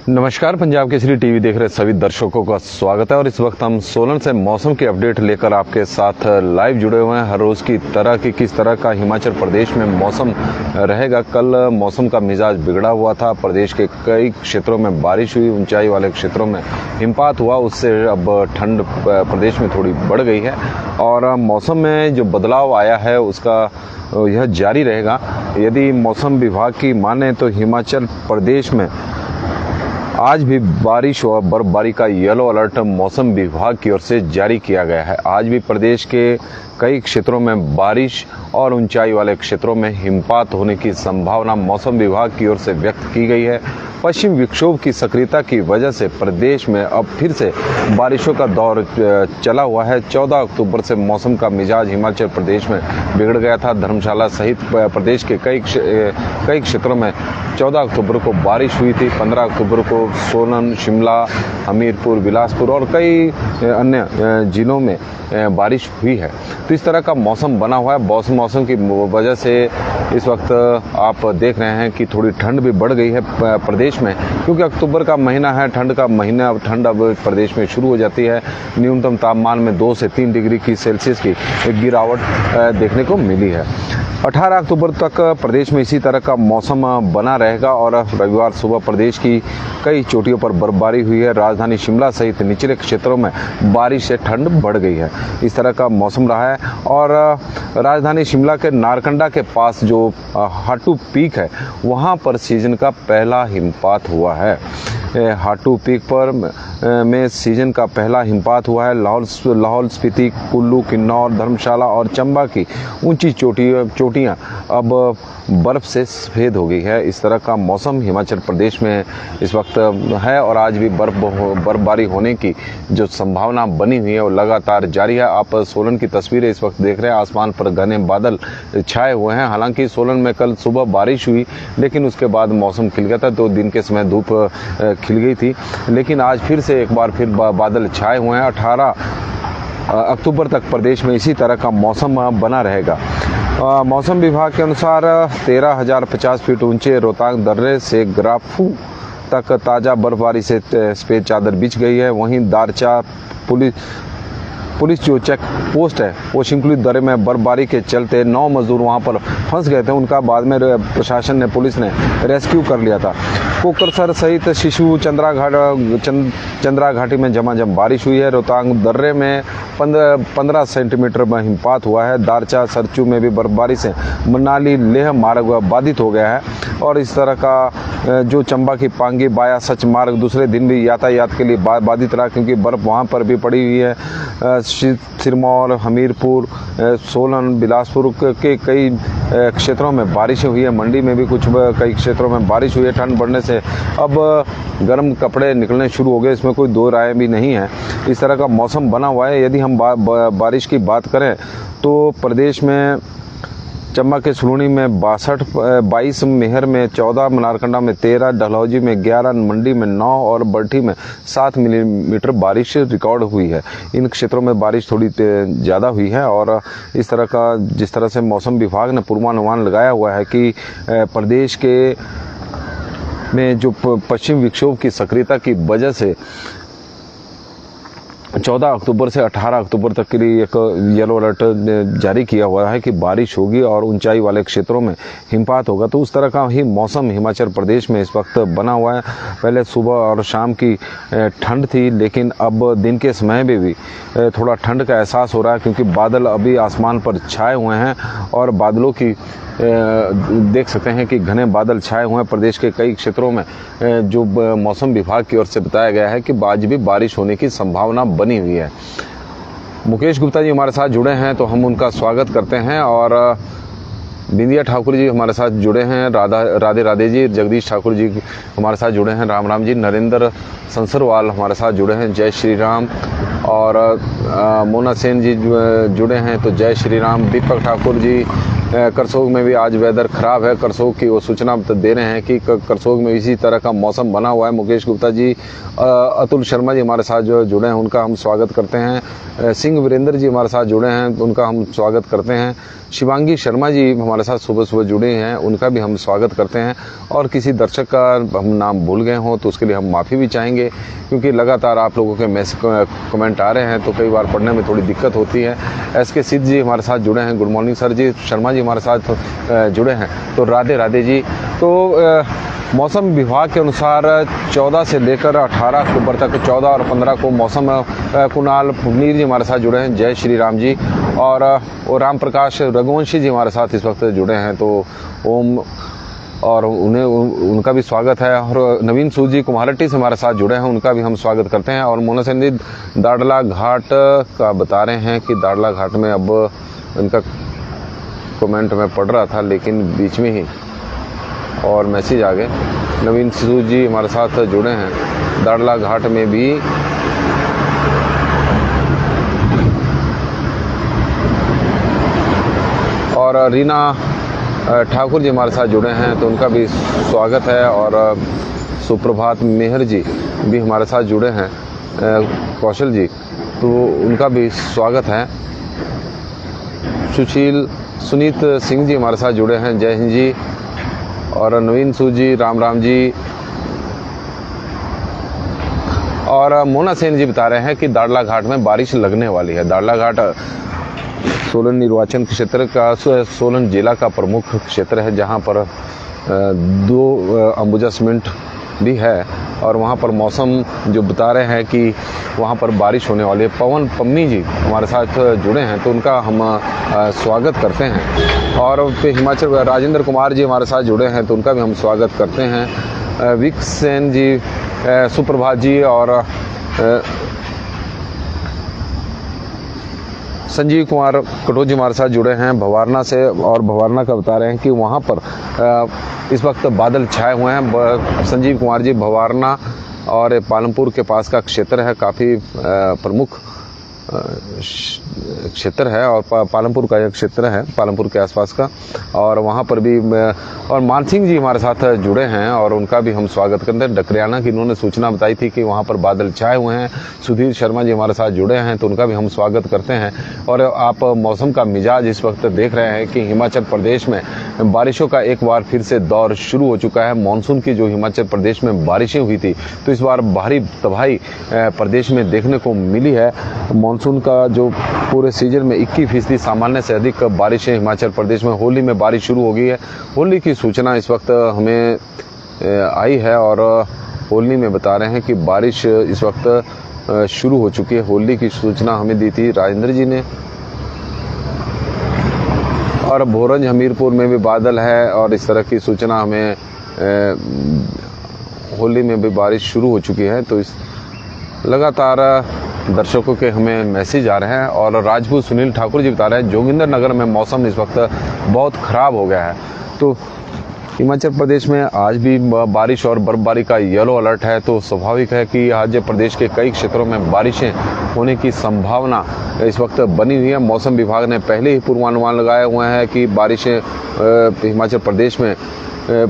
नमस्कार, पंजाब केसरी टीवी देख रहे सभी दर्शकों का स्वागत है। और इस वक्त हम सोलन से मौसम की अपडेट लेकर आपके साथ लाइव जुड़े हुए हैं। हर रोज की तरह किस तरह का हिमाचल प्रदेश में मौसम रहेगा। कल मौसम का मिजाज बिगड़ा हुआ था। प्रदेश के कई क्षेत्रों में बारिश हुई, ऊंचाई वाले क्षेत्रों में हिमपात हुआ। उससे अब ठंड प्रदेश में थोड़ी बढ़ गई है और मौसम में जो बदलाव आया है उसका यह जारी रहेगा। यदि मौसम विभाग की माने तो हिमाचल प्रदेश में आज भी बारिश और बर्फबारी का येलो अलर्ट मौसम विभाग की ओर से जारी किया गया है। आज भी प्रदेश के कई क्षेत्रों में बारिश और ऊंचाई वाले क्षेत्रों में हिमपात होने की संभावना मौसम विभाग की ओर से व्यक्त की गई है। पश्चिम विक्षोभ की सक्रियता की वजह से प्रदेश में अब फिर से बारिशों का दौर चला हुआ है। 14 अक्टूबर से मौसम का मिजाज हिमाचल प्रदेश में बिगड़ गया था। धर्मशाला सहित प्रदेश के कई क्षेत्रों में 14 अक्टूबर को बारिश हुई थी। 15 अक्टूबर को सोलन, शिमला, हमीरपुर, बिलासपुर और कई अन्य जिलों में बारिश हुई है। तो इस तरह का मौसम बना हुआ है। मौसम की वजह से इस वक्त आप देख रहे हैं कि थोड़ी ठंड भी बढ़ गई है प्रदेश में, क्योंकि अक्टूबर का महीना है, ठंड का महीना। अब ठंड प्रदेश में शुरू हो जाती है। न्यूनतम तापमान में 2 से 3 डिग्री की सेल्सियस की एक गिरावट देखने को मिली है। 18 अक्टूबर तक प्रदेश में इसी तरह का मौसम बना रहेगा और रविवार सुबह प्रदेश की कई चोटियों पर बर्फबारी हुई है। राजधानी शिमला सहित निचले क्षेत्रों में बारिश से ठंड बढ़ गई है। इस तरह का मौसम रहा है और राजधानी शिमला के नारकंडा के पास जो हाटू पीक है वहां पर सीजन का पहला हिमपात हुआ है। हाटू पीक पर में सीजन का पहला हिमपात हुआ है। लाहौल स्पीति, कुल्लू, किन्नौर, धर्मशाला और चंबा की ऊंची चोटियां अब बर्फ से सफेद हो गई है। इस तरह का मौसम हिमाचल प्रदेश में इस वक्त है और आज भी बर्फबारी होने की जो संभावना बनी हुई है वो लगातार जारी है। आप सोलन की तस्वीरें इस वक्त देख रहे हैं। आसमान पर घने बादल छाए हुए हैं। हालांकि सोलन में कल सुबह बारिश हुई, लेकिन उसके बाद मौसम खिल गया था। तो दिन के समय धूप खिल गई थी, लेकिन आज फिर से एक बार फिर बादल छाए हुए हैं। 18 अक्टूबर तक प्रदेश में इसी तरह का मौसम बना रहेगा। मौसम विभाग के अनुसार 13,050 फीट ऊंचे रोहतांग दर्रे से ग्राफू तक ताज़ा बर्फबारी से सफेद चादर बिछ गई है। वहीं दारचा पुलिस जो चेक पोस्ट है वो शिंकुली दर्रे में बर्फबारी के चलते 9 मजदूर वहां पर फंस गए थे। उनका बाद में प्रशासन ने, पुलिस ने रेस्क्यू कर लिया था। कोकरसर सहित शिशु चंद्रा घाटी में झमाझम बारिश हुई है। रोहतांग दर्रे में 15 सेंटीमीटर में हिमपात हुआ है। दारचा सरचू में भी बर्फबारी से मनाली लेह मार्ग बाधित हो गया है और इस तरह का जो चंबा की पांगी बाया सच मार्ग दूसरे दिन भी यातायात के लिए बाधित रहा, क्योंकि बर्फ वहां पर भी पड़ी हुई है। सिरमौर, हमीरपुर, सोलन, बिलासपुर के कई क्षेत्रों में बारिशें हुई है। मंडी में भी कई क्षेत्रों में बारिश हुई है। ठंड बढ़ने से अब गर्म कपड़े निकलने शुरू हो गए, इसमें कोई दो राय भी नहीं है। इस तरह का मौसम बना हुआ है। यदि हम बारिश की बात करें तो प्रदेश में चंबा के सुलूनी में 22, मेहर में 14, नारकंडा में 13, डलहौजी में 11, मंडी में 9 और बरठी में 7 मिलीमीटर बारिश रिकॉर्ड हुई है। इन क्षेत्रों में बारिश थोड़ी ज़्यादा हुई है और इस तरह का, जिस तरह से मौसम विभाग ने पूर्वानुमान लगाया हुआ है कि प्रदेश के में जो पश्चिम विक्षोभ की सक्रियता की वजह से 14 अक्टूबर से 18 अक्टूबर तक के लिए एक येलो अलर्ट जारी किया हुआ है कि बारिश होगी और ऊंचाई वाले क्षेत्रों में हिमपात होगा। तो उस तरह का ही मौसम हिमाचल प्रदेश में इस वक्त बना हुआ है। पहले सुबह और शाम की ठंड थी, लेकिन अब दिन के समय में भी थोड़ा ठंड का एहसास हो रहा है, क्योंकि बादल अभी आसमान पर छाए हुए हैं और बादलों की देख सकते हैं कि घने बादल छाए हुए हैं प्रदेश के कई क्षेत्रों में। जो मौसम विभाग की ओर से बताया गया है कि आज भी बारिश होने की संभावना बनी हुई है। मुकेश गुप्ता जी हमारे साथ जुड़े हैं, तो हम उनका स्वागत करते हैं। और बिंदिया ठाकुर जी हमारे साथ जुड़े हैं। राधे राधे जी। जगदीश ठाकुर जी हमारे साथ जुड़े हैं। राम राम जी। नरेंद्र संसरवाल हमारे साथ जुड़े हैं। जय श्री राम। और मोना सेन जी जुड़े हैं, तो जय श्री राम। दीपक ठाकुर जी, करसोग में भी आज वेदर खराब है। करसोग की वो सूचना दे रहे हैं कि करसोग में इसी तरह का मौसम बना हुआ है। मुकेश गुप्ता जी, अतुल शर्मा जी हमारे साथ जो जुड़े हैं उनका हम स्वागत करते हैं। सिंह वीरेंद्र जी हमारे साथ जुड़े हैं, उनका हम स्वागत करते हैं। शिवांगी शर्मा जी हमारे साथ सुबह सुबह जुड़े हैं, उनका भी हम स्वागत करते हैं। और किसी दर्शक का हम नाम भूल गए हों तो उसके लिए हम माफ़ी भी चाहेंगे, क्योंकि लगातार आप लोगों के मैसेज कमेंट आ रहे हैं तो कई बार पढ़ने में थोड़ी दिक्कत होती है। SK सिद्ध जी हमारे साथ जुड़े हैं, गुड मॉर्निंग सर जी। शर्मा जी हमारे साथ जुड़े हैं, तो राधे राधे जी। तो मौसम विभाग के अनुसार 14 से लेकर 18 अक्टूबर तक, 14 और 15 को मौसम, कुणाल पुनीर जी हमारे साथ जुड़े हैं, जय श्री राम जी। और राम प्रकाश रघुवंशी जी हमारे साथ इस वक्त जुड़े हैं, तो ओम और उनका भी स्वागत है। और नवीन सूद जी कुम्हारट्टी से हमारे साथ जुड़े हैं, उनका भी हम स्वागत करते हैं। और मोना सेन जी दाड़ला घाट का बता रहे हैं कि दाड़ला घाट में, अब उनका कमेंट मैं पढ़ रहा था लेकिन बीच में ही और मैसेज आ गए। नवीन सूद जी हमारे साथ जुड़े हैं, दाड़ला घाट में भी और रीना ठाकुर जी हमारे साथ जुड़े हैं, तो उनका भी स्वागत है। और सुप्रभात मेहर जी भी हमारे साथ जुड़े हैं, कौशल जी, तो उनका भी स्वागत है। सुनीत सिंह जी हमारे साथ जुड़े हैं, जय हिंद जी। और नवीन सूद जी, राम राम जी। और मोना सेन जी बता रहे हैं कि दाड़ला घाट में बारिश लगने वाली है। दाड़ला घाट सोलन निर्वाचन क्षेत्र का, सोलन जिला का प्रमुख क्षेत्र है, जहां पर 2 अंबुजा सीमेंट भी है। और वहां पर मौसम जो बता रहे हैं कि वहां पर बारिश होने वाली है। पवन पम्मी जी हमारे साथ जुड़े हैं, तो उनका हम स्वागत करते हैं। और हिमाचल राजेंद्र कुमार जी हमारे साथ जुड़े हैं, तो उनका भी हम स्वागत करते हैं। विक्सेन जी, सुप्रभात जी और संजीव कुमार कटोच जी हमारे साथ जुड़े हैं भवारना से। और भवारना का बता रहे हैं कि वहाँ पर इस वक्त बादल छाए हुए हैं। संजीव कुमार जी, भवारना और पालमपुर के पास का क्षेत्र है, काफ़ी प्रमुख क्षेत्र है और पालमपुर का एक क्षेत्र है, पालमपुर के आसपास का। और वहाँ पर भी और मानसिंह जी हमारे साथ जुड़े हैं, और उनका भी हम स्वागत करते हैं। डकरियाना की इन्होंने सूचना बताई थी कि वहाँ पर बादल छाए हुए हैं। सुधीर शर्मा जी हमारे साथ जुड़े हैं, तो उनका भी हम स्वागत करते हैं। और आप मौसम का मिजाज इस वक्त देख रहे हैं कि हिमाचल प्रदेश में बारिशों का एक बार फिर से दौर शुरू हो चुका है। मानसून की जो हिमाचल प्रदेश में बारिशें हुई थी, तो इस बार भारी तबाही प्रदेश में देखने को मिली है। मानसून का जो पूरे सीजन में 21% सामान्य से अधिक बारिशें हिमाचल प्रदेश में, होली में बारिश शुरू हो गई है। होली की सूचना इस वक्त हमें आई है और होली में बता रहे हैं कि बारिश इस वक्त शुरू हो चुकी है। होली की सूचना हमें दी थी राजेंद्र जी ने। और भोरंज हमीरपुर में भी बादल है और इस तरह की सूचना हमें, होली में भी बारिश शुरू हो चुकी है। तो इस लगातार दर्शकों के हमें मैसेज आ रहे हैं। और राजपूत सुनील ठाकुर जी बता रहे हैं जोगिंदर नगर में मौसम इस वक्त बहुत ख़राब हो गया है। तो हिमाचल प्रदेश में आज भी बारिश और बर्फबारी का येलो अलर्ट है, तो स्वाभाविक है कि आज प्रदेश के कई क्षेत्रों में बारिशें होने की संभावना इस वक्त बनी हुई है। मौसम विभाग ने पहले ही पूर्वानुमान लगाए हुए हैं कि बारिशें हिमाचल प्रदेश में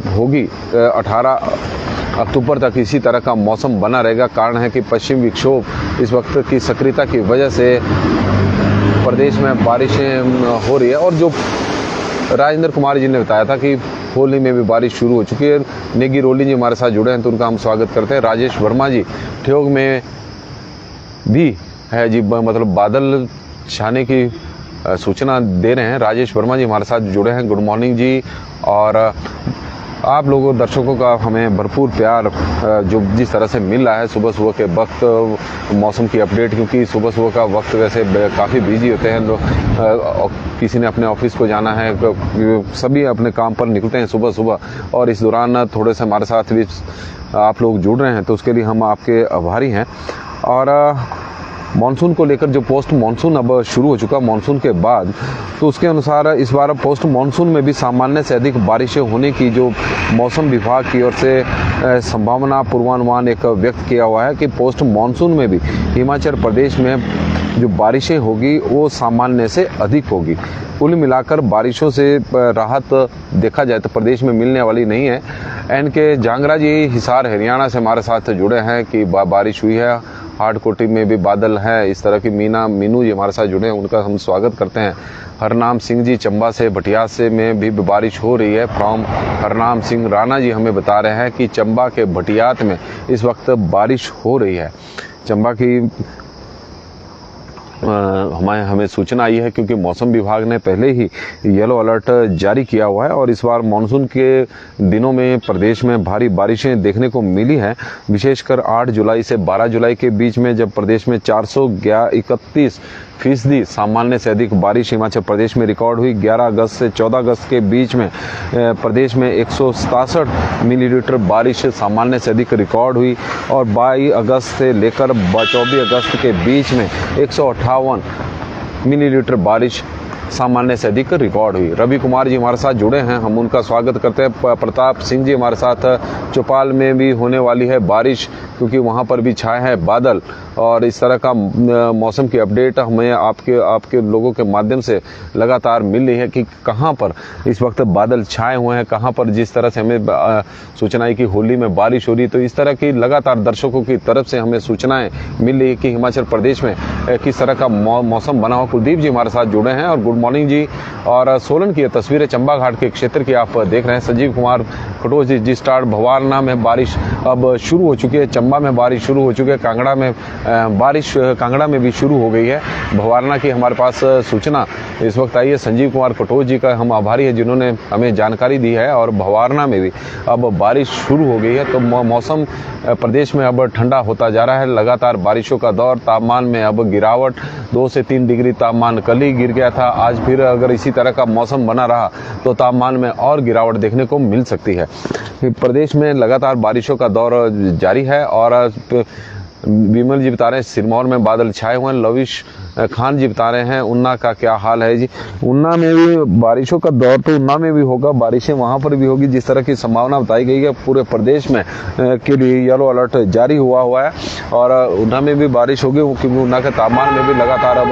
होगी। 18 अक्टूबर तक इसी तरह का मौसम बना रहेगा। कारण है कि पश्चिम विक्षोभ इस वक्त की सक्रियता की वजह से प्रदेश में बारिशें हो रही है। और जो राजेंद्र कुमार जी ने बताया था कि होली में भी बारिश शुरू हो चुकी है। नेगी रोली जी हमारे साथ जुड़े हैं, तो उनका हम स्वागत करते हैं। राजेश वर्मा जी ठियोग में भी है जी, मतलब बादल छाने की सूचना दे रहे हैं। राजेश वर्मा जी हमारे साथ जुड़े हैं, गुड मॉर्निंग जी। और आप लोगों दर्शकों का हमें भरपूर प्यार जो जिस तरह से मिल रहा है सुबह सुबह के वक्त मौसम की अपडेट, क्योंकि सुबह सुबह का वक्त वैसे काफ़ी बिजी होते हैं लोग, किसी ने अपने ऑफिस को जाना है, सभी अपने काम पर निकलते हैं सुबह सुबह। और इस दौरान थोड़े से हमारे साथ भी आप लोग जुड़ रहे हैं, तो उसके लिए हम आपके आभारी हैं। और मानसून को लेकर जो पोस्ट मानसून अब शुरू हो चुका मानसून के बाद, तो उसके अनुसार इस बार पोस्ट मानसून में भी सामान्य से अधिक बारिशें होने की जो मौसम विभाग की ओर से संभावना पूर्वानुमान एक व्यक्त किया हुआ है कि पोस्ट मानसून में भी हिमाचल प्रदेश में जो बारिशें होगी वो सामान्य से अधिक होगी। कुल मिलाकर बारिशों से राहत देखा जाए तो प्रदेश में मिलने वाली नहीं है। एन के जांगरा जी हिसार हरियाणा से हमारे साथ जुड़े हैं कि बारिश हुई है, हाटकोटी में भी बादल है, इस तरह की मीनू जी हमारे साथ जुड़े हैं, उनका हम स्वागत करते हैं। हरनाम सिंह जी चंबा से भटियात से में भी बारिश हो रही है। फ्रॉम हरनाम सिंह राणा जी हमें बता रहे हैं कि चंबा के भटियात में इस वक्त बारिश हो रही है। चंबा की हमें सूचना आई है क्योंकि मौसम विभाग ने पहले ही येलो अलर्ट जारी किया हुआ है और इस बार मानसून के दिनों में प्रदेश में भारी बारिशें देखने को मिली हैं। विशेषकर 8 जुलाई से 12 जुलाई के बीच में जब प्रदेश में 431% सामान्य से अधिक बारिश हिमाचल प्रदेश में रिकॉर्ड हुई। 11 अगस्त से 14 अगस्त के बीच में प्रदेश में 167 मिलीलीटर बारिश सामान्य से अधिक रिकॉर्ड हुई और 22 अगस्त से लेकर 24 अगस्त के बीच में 158 मिलीलीटर बारिश सामान्य से अधिक रिकॉर्ड हुई। रवि कुमार जी हमारे साथ जुड़े हैं, हम उनका स्वागत करते हैं। प्रताप सिंह जी हमारे साथ चौपाल में भी होने वाली है बारिश क्योंकि वहां पर भी छाए हैं बादल और इस तरह का मौसम की अपडेट हमें आपके लोगों के माध्यम से लगातार मिल रही है कि कहां पर इस वक्त बादल छाए हुए हैं, कहां पर जिस तरह से हमें सूचना है कि होली में बारिश हो रही है। तो इस तरह की लगातार दर्शकों की तरफ से हमें सूचनाएं मिल रही है कि हिमाचल प्रदेश में किस तरह का मौसम बना हुआ। कुलदीप जी हमारे साथ जुड़े हैं और गुड मॉर्निंग जी। और सोलन की तस्वीरें चंबा घाट के क्षेत्र की आप देख रहे हैं। संजीव कुमार खटोच जी, जिस स्टार्ट भवारना में बारिश अब शुरू हो चुकी है, चंबा में बारिश शुरू हो चुकी है, कांगड़ा में बारिश कांगड़ा में भी शुरू हो गई है। भवारना की हमारे पास सूचना इस वक्त आई है। संजीव कुमार खटोच जी का हम आभारी है जिन्होंने हमें जानकारी दी है और भवारना में भी अब बारिश शुरू हो गई है। तो मौसम प्रदेश में अब ठंडा होता जा रहा है। लगातार बारिशों का दौर, तापमान में अब गिरावट, 2 से 3 डिग्री तापमान कल ही गिर गया था। आज फिर अगर इसी तरह का मौसम बना रहा तो तापमान में और गिरावट देखने को मिल सकती है। प्रदेश में लगातार बारिशों का दौर जारी है और विमल जी बता रहे हैं सिरमौर में बादल छाए हुए हैं। लविश खान जी बता रहे हैं उन्ना का क्या हाल है जी। उन्ना में भी बारिशों का दौर तो उन्ना में भी होगा, बारिशें वहां पर भी होगी जिस तरह की संभावना बताई गई है। पूरे प्रदेश में के लिए येलो अलर्ट जारी हुआ है और उन्ना में भी बारिश होगी क्योंकि उन्ना के तापमान में भी लगातार अब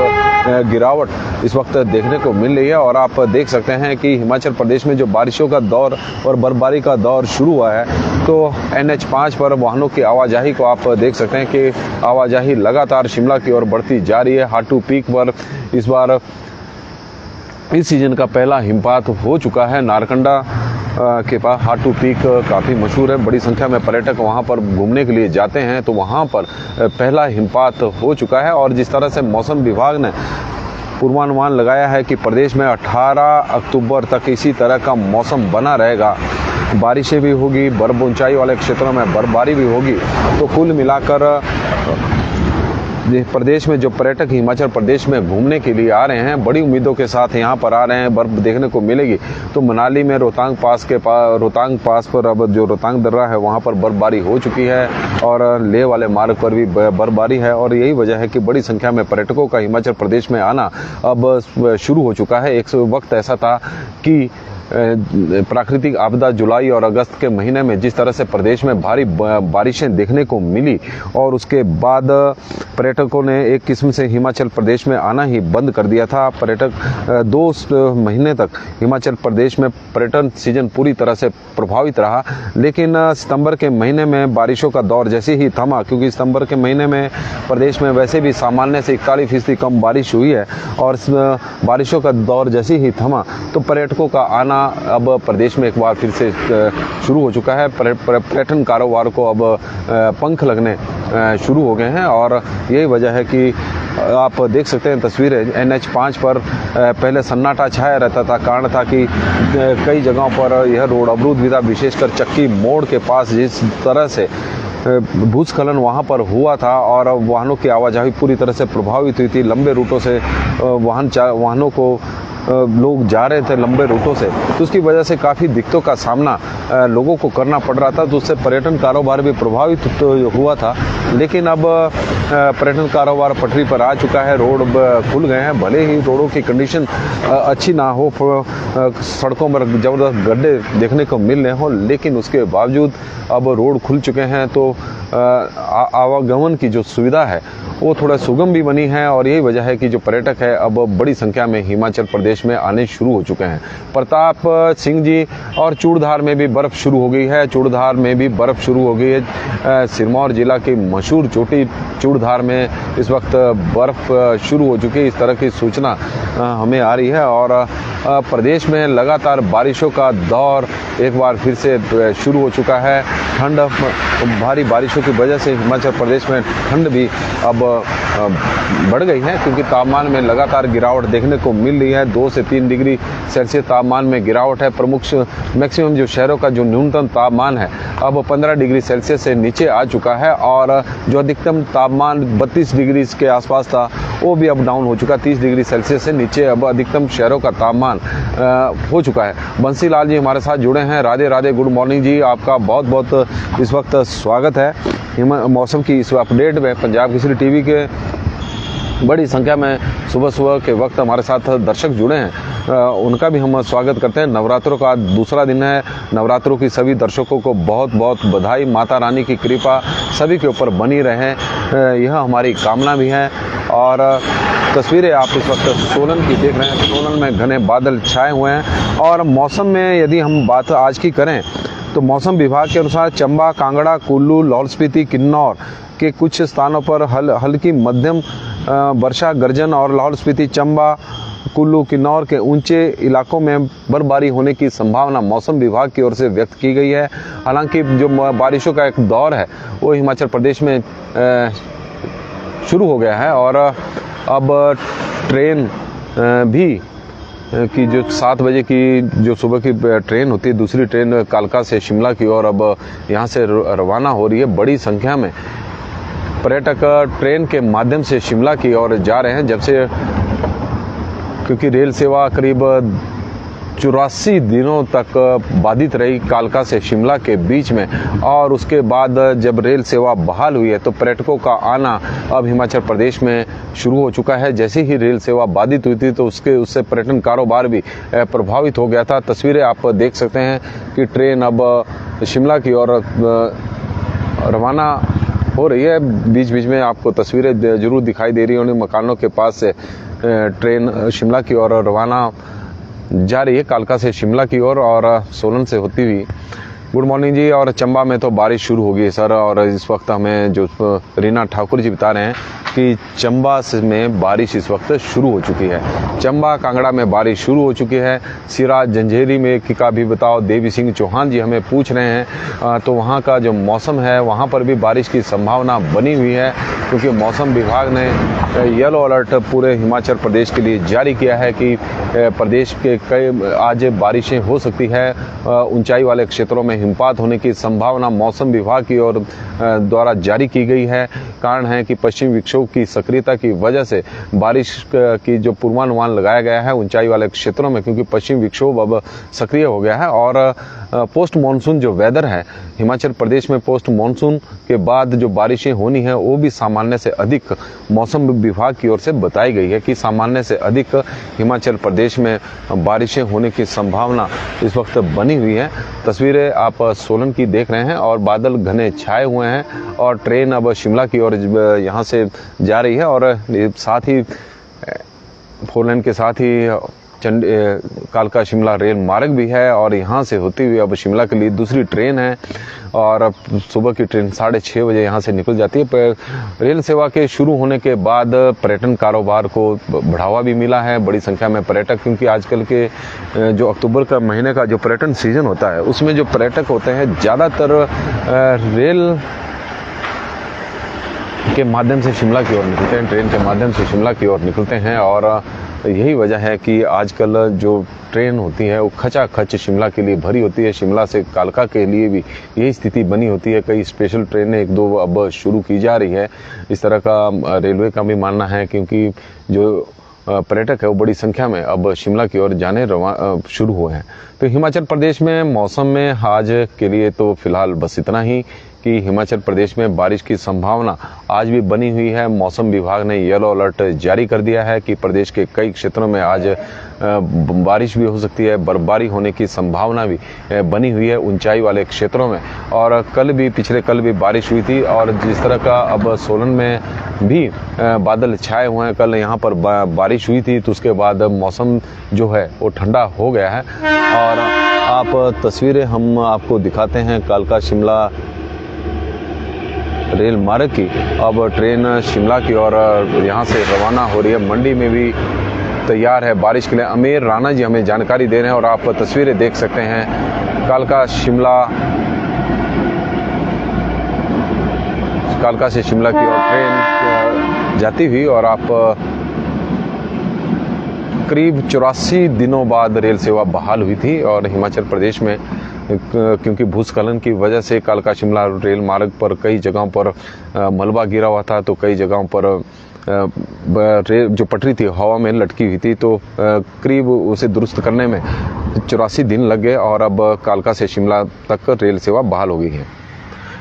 गिरावट इस वक्त देखने को मिल रही है। और आप देख सकते हैं कि हिमाचल प्रदेश में जो बारिशों का दौर और बर्फबारी का दौर शुरू हुआ है तो NH5 पर वाहनों की आवाजाही को आप देख सकते हैं कि आवाजाही लगातार शिमला की ओर बढ़ती जा रही है। हाटू पीक पर इस बार इस सीजन का पहला हिमपात हो चुका है। नारकंडा के पास हाटू पीक काफ़ी मशहूर है, बड़ी संख्या में पर्यटक वहां पर घूमने के लिए जाते हैं तो वहां पर पहला हिमपात हो चुका है। और जिस तरह से मौसम विभाग ने पूर्वानुमान लगाया है कि प्रदेश में 18 अक्टूबर तक इसी तरह का मौसम बना रहेगा, बारिशें भी होगी, बर्फ ऊंचाई वाले क्षेत्रों में बर्फबारी भी होगी। तो कुल मिलाकर प्रदेश में जो पर्यटक हिमाचल प्रदेश में घूमने के लिए आ रहे हैं बड़ी उम्मीदों के साथ यहाँ पर आ रहे हैं, बर्फ देखने को मिलेगी। तो मनाली में रोहतांग पास पर अब जो रोहतांग दर्रा है वहाँ पर बर्फबारी हो चुकी है और लेह वाले मार्ग पर भी बर्फबारी है और यही वजह है कि बड़ी संख्या में पर्यटकों का हिमाचल प्रदेश में आना अब शुरू हो चुका है। एक वक्त ऐसा था कि प्राकृतिक आपदा जुलाई और अगस्त के महीने में जिस तरह से प्रदेश में भारी बारिशें देखने को मिली और उसके बाद पर्यटकों ने एक किस्म से हिमाचल प्रदेश में आना ही बंद कर दिया था। पर्यटक 2 महीने तक हिमाचल प्रदेश में पर्यटन सीजन पूरी तरह से प्रभावित रहा। लेकिन सितंबर के महीने में बारिशों का दौर जैसे ही थमा, क्योंकि सितंबर के महीने में प्रदेश में वैसे भी सामान्य से 41% कम बारिश हुई है और बारिशों का दौर जैसे ही थमा तो पर्यटकों का आना अब प्रदेश में एक बार फिर से शुरू हो चुका है। पर्यटन कारोबार को अब पंख लगने शुरू हो गए हैं और यही वजह है कि आप देख सकते हैं तस्वीरें। NH5 पर पहले सन्नाटा छाया रहता था, कारण था कि कई जगहों पर यह रोड अवरुद्ध भी था, विशेषकर चक्की मोड़ के पास जिस तरह से भूस्खलन वहां पर हुआ था और वाहनों की आवाजाही पूरी तरह से प्रभावित हुई थी। लंबे रूटों से वाहनों को लोग जा रहे थे लंबे रूटों से, तो उसकी वजह से काफ़ी दिक्कतों का सामना लोगों को करना पड़ रहा था, तो उससे पर्यटन कारोबार भी प्रभावित हुआ था। लेकिन अब पर्यटन कारोबार पटरी पर आ चुका है, रोड खुल गए हैं। भले ही रोडों की कंडीशन अच्छी ना हो, सड़कों पर ज़बरदस्त गड्ढे देखने को मिल रहे हों, लेकिन उसके बावजूद अब रोड खुल चुके हैं तो आवागमन की जो सुविधा है वो थोड़ा सुगम भी बनी है। और यही वजह है कि जो पर्यटक है अब बड़ी संख्या में हिमाचल प्रदेश में आने शुरू हो चुके हैं। प्रताप सिंह जी और चूड़धार में भी बर्फ़ शुरू हो गई है। चूड़धार में भी बर्फ़ शुरू हो गई है। सिरमौर जिला की मशहूर चोटी चूड़धार में इस वक्त बर्फ़ शुरू हो चुकी है, इस तरह की सूचना हमें आ रही है। और प्रदेश में लगातार बारिशों का दौर एक बार फिर से शुरू हो चुका है। ठंड, भारी बारिशों की वजह से हिमाचल प्रदेश में ठंड भी अब बढ़ गई है, क्योंकि तापमान में लगातार गिरावट देखने को मिल रही है। 2 से 3 डिग्री सेल्सियस तापमान में गिरावट है। प्रमुख मैक्सिमम जो शहरों का जो न्यूनतम तापमान है अब 15 डिग्री सेल्सियस से नीचे आ चुका है, और जो अधिकतम तापमान 32 डिग्री के आसपास था वो भी अब डाउन हो चुका। 30 डिग्री सेल्सियस से नीचे अब अधिकतम शहरों का तापमान हो चुका है। बंसी लाल जी हमारे साथ जुड़े हैं। राधे राधे, गुड मॉर्निंग जी, आपका बहुत बहुत इस वक्त स्वागत है मौसम की इस अपडेट में। पंजाब केसरी टीवी के बड़ी संख्या में सुबह सुबह के वक्त हमारे साथ दर्शक जुड़े हैं, उनका भी हम स्वागत करते हैं। नवरात्रों का दूसरा दिन है। नवरात्रों की सभी दर्शकों को बहुत बहुत बधाई। माता रानी की कृपा सभी के ऊपर बनी रहे, यह हमारी कामना भी है। और तस्वीरें आप इस वक्त सोलन की देख रहे हैं। सोलन में घने बादल छाए हुए हैं। और मौसम में यदि हम बात आज की करें तो मौसम विभाग के अनुसार चंबा, कांगड़ा, कुल्लू, लाहौल स्पीति, किन्नौर के कुछ स्थानों पर हल्की मध्यम वर्षा, गर्जन और लाहौल स्पीति, चंबा, कुल्लू, किन्नौर के ऊंचे इलाकों में बर्फबारी होने की संभावना मौसम विभाग की ओर से व्यक्त की गई है। हालांकि जो बारिशों का एक दौर है वो हिमाचल प्रदेश में शुरू हो गया है। और अब ट्रेन भी कि जो 7 बजे की जो सुबह की ट्रेन होती है, दूसरी ट्रेन कालका से शिमला की ओर अब यहाँ से रवाना हो रही है। बड़ी संख्या में पर्यटक ट्रेन के माध्यम से शिमला की ओर जा रहे हैं, जब से क्योंकि रेल सेवा करीब 84 दिनों तक बाधित रही कालका से शिमला के बीच में। और उसके बाद जब रेल सेवा बहाल हुई है तो पर्यटकों का आना अब हिमाचल प्रदेश में शुरू हो चुका है। जैसे ही रेल सेवा बाधित हुई थी तो उससे पर्यटन कारोबार भी प्रभावित हो गया था। तस्वीरें आप देख सकते हैं कि ट्रेन अब शिमला की ओर रवाना हो रही है। बीच बीच में आपको तस्वीरें जरूर दिखाई दे रही होंगी। मकानों के पास से ट्रेन शिमला की ओर रवाना जा रही है, कालका से शिमला की ओर और सोलन से होती हुई। गुड मॉर्निंग जी। और चंबा में तो बारिश शुरू हो गई सर, और इस वक्त हमें जो रीना ठाकुर जी बता रहे हैं कि चंबा में बारिश इस वक्त शुरू हो चुकी है। चंबा, कांगड़ा में बारिश शुरू हो चुकी है। सिराज, जंजेरी में का भी बताओ। देवी सिंह चौहान जी हमें पूछ रहे हैं, तो वहाँ का जो मौसम है वहाँ पर भी बारिश की संभावना बनी हुई है, क्योंकि मौसम विभाग ने येलो अलर्ट पूरे हिमाचल प्रदेश के लिए जारी किया है कि प्रदेश के कई आज बारिशें हो सकती है। ऊंचाई वाले क्षेत्रों में हिमपात होने की संभावना मौसम विभाग की ओर द्वारा जारी की गई है। कारण है कि पश्चिमी विक्षोभ की सक्रियता की वजह से बारिश की जो पूर्वानुमान लगाया गया है ऊंचाई वाले क्षेत्रों में, क्योंकि पश्चिमी विक्षोभ अब सक्रिय हो गया है। और पोस्ट मानसून जो वेदर है हिमाचल प्रदेश में, पोस्ट मानसून के बाद जो बारिशें होनी है वो भी सामान्य से अधिक मौसम विभाग की ओर से बताई गई है कि सामान्य से अधिक हिमाचल प्रदेश में बारिशें होने की संभावना इस वक्त बनी हुई है। तस्वीरें आप सोलन की देख रहे हैं और बादल घने छाए हुए हैं और ट्रेन अब शिमला की ओर यहाँ से जा रही है। और साथ ही 4 लेन के साथ ही कालका शिमला रेल मार्ग भी है और यहाँ से होती हुई अब शिमला के लिए दूसरी ट्रेन है। और सुबह की ट्रेन 6:30 बजे यहाँ से निकल जाती है। पर रेल सेवा के शुरू होने के बाद पर्यटन कारोबार को बढ़ावा भी मिला है। बड़ी संख्या में पर्यटक, क्योंकि आजकल के जो अक्टूबर का महीने का जो पर्यटन सीजन होता है उसमें जो पर्यटक होते हैं ज़्यादातर रेल के माध्यम से शिमला की ओर निकलते हैं, ट्रेन के माध्यम से शिमला की ओर निकलते हैं। और यही वजह है कि आजकल जो ट्रेन होती है वो खचाखच शिमला के लिए भरी होती है। शिमला से कालका के लिए भी यही स्थिति बनी होती है। कई स्पेशल ट्रेनें 1-2 अब शुरू की जा रही है। इस तरह का रेलवे का भी मानना है, क्योंकि जो पर्यटक है वो बड़ी संख्या में अब शिमला की ओर जाने शुरू हुए हैं। तो हिमाचल प्रदेश में मौसम में आज के लिए तो फिलहाल बस इतना ही कि हिमाचल प्रदेश में बारिश की संभावना आज भी बनी हुई है। मौसम विभाग ने येलो अलर्ट जारी कर दिया है कि प्रदेश के कई क्षेत्रों में आज बारिश भी हो सकती है, बर्फबारी होने की संभावना भी बनी हुई है ऊंचाई वाले क्षेत्रों में। और पिछले कल भी बारिश हुई थी और जिस तरह का अब सोलन में भी बादल छाए हुए हैं, कल यहाँ पर बारिश हुई थी तो उसके बाद मौसम जो है वो ठंडा हो गया है। और आप तस्वीरें हम आपको दिखाते हैं कालका शिमला रेल मार्ग की। अब ट्रेन शिमला की ओर यहाँ से रवाना हो रही है। मंडी में भी तैयार है बारिश के लिए। अमीर राणा जी हमें जानकारी दे रहे हैं और आप तस्वीरें देख सकते हैं कालका से शिमला की ओर ट्रेन जाती हुई। और आप करीब 84 दिनों बाद रेल सेवा बहाल हुई थी और हिमाचल प्रदेश में क्योंकि भूस्खलन की वजह से कालका शिमला रेल मार्ग पर कई जगहों पर मलबा गिरा हुआ था, तो कई जगहों पर रेल जो पटरी थी हवा में लटकी हुई थी, तो करीब उसे दुरुस्त करने में 84 दिन लग गए और अब कालका से शिमला तक रेल सेवा बहाल हो गई है।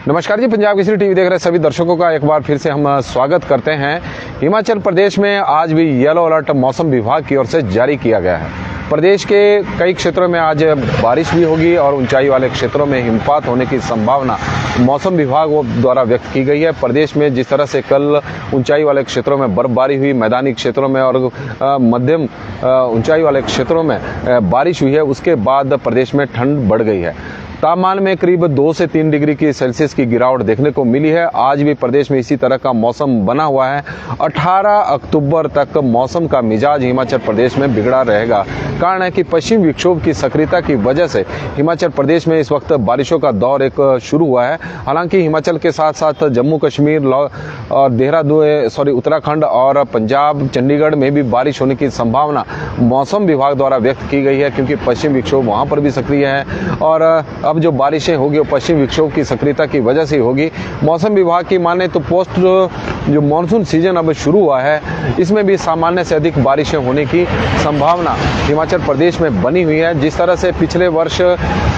नमस्कार जी, पंजाब केसरी टीवी देख रहे सभी दर्शकों का एक बार फिर से हम स्वागत करते हैं। हिमाचल प्रदेश में आज भी येलो अलर्ट मौसम विभाग की ओर से जारी किया गया है। प्रदेश के कई क्षेत्रों में आज बारिश भी होगी और ऊंचाई वाले क्षेत्रों में हिमपात होने की संभावना मौसम विभाग द्वारा व्यक्त की गई है। प्रदेश में जिस तरह से कल ऊंचाई वाले क्षेत्रों में बर्फबारी हुई, मैदानी क्षेत्रों में और मध्यम ऊंचाई वाले क्षेत्रों में बारिश हुई है, उसके बाद प्रदेश में ठंड बढ़ गई है। तापमान में करीब 2 से 3 डिग्री की सेल्सियस की गिरावट देखने को मिली है। आज भी प्रदेश में इसी तरह का मौसम बना हुआ है। 18 अक्टूबर तक मौसम का मिजाज हिमाचल प्रदेश में बिगड़ा रहेगा। कारण है कि पश्चिम विक्षोभ की सक्रियता की वजह से हिमाचल प्रदेश में इस वक्त बारिशों का दौर एक शुरू हुआ है। हालांकि हिमाचल के साथ साथ जम्मू कश्मीर और देहरादून उत्तराखंड और पंजाब चंडीगढ़ में भी बारिश होने की संभावना मौसम विभाग द्वारा व्यक्त की गई है, क्योंकि पश्चिम विक्षोभ वहां पर भी सक्रिय है और अब जो बारिशें होगी वो पश्चिम विक्षोभ की सक्रियता की वजह से होगी। मौसम विभाग की माने तो पोस्ट जो मानसून सीजन अब शुरू हुआ है, इसमें भी सामान्य से अधिक बारिशें होने की संभावना हिमाचल प्रदेश में बनी हुई है। जिस तरह से पिछले वर्ष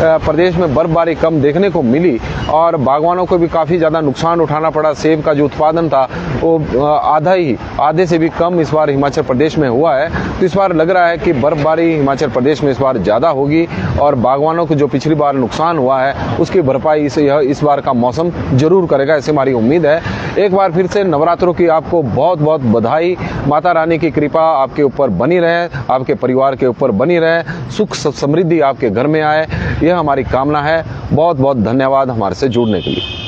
प्रदेश में बर्फबारी कम देखने को मिली और बागवानों को भी काफ़ी ज़्यादा नुकसान उठाना पड़ा, सेब का जो उत्पादन था वो आधे से भी कम इस बार हिमाचल प्रदेश में हुआ है। तो इस बार लग रहा है कि बर्फबारी हिमाचल प्रदेश में इस बार ज़्यादा होगी और बागवानों को जो पिछली बार नुकसान हुआ है उसकी भरपाई इस बार का मौसम जरूर करेगा, ऐसी हमारी उम्मीद है। एक बार फिर से नवरात्रों की आपको बहुत बहुत बधाई। माता रानी की कृपा आपके ऊपर बनी रहे, आपके परिवार के ऊपर बनी रहे, सुख समृद्धि आपके घर में आए, यह हमारी कामना है। बहुत बहुत धन्यवाद हमारे से जुड़ने के लिए।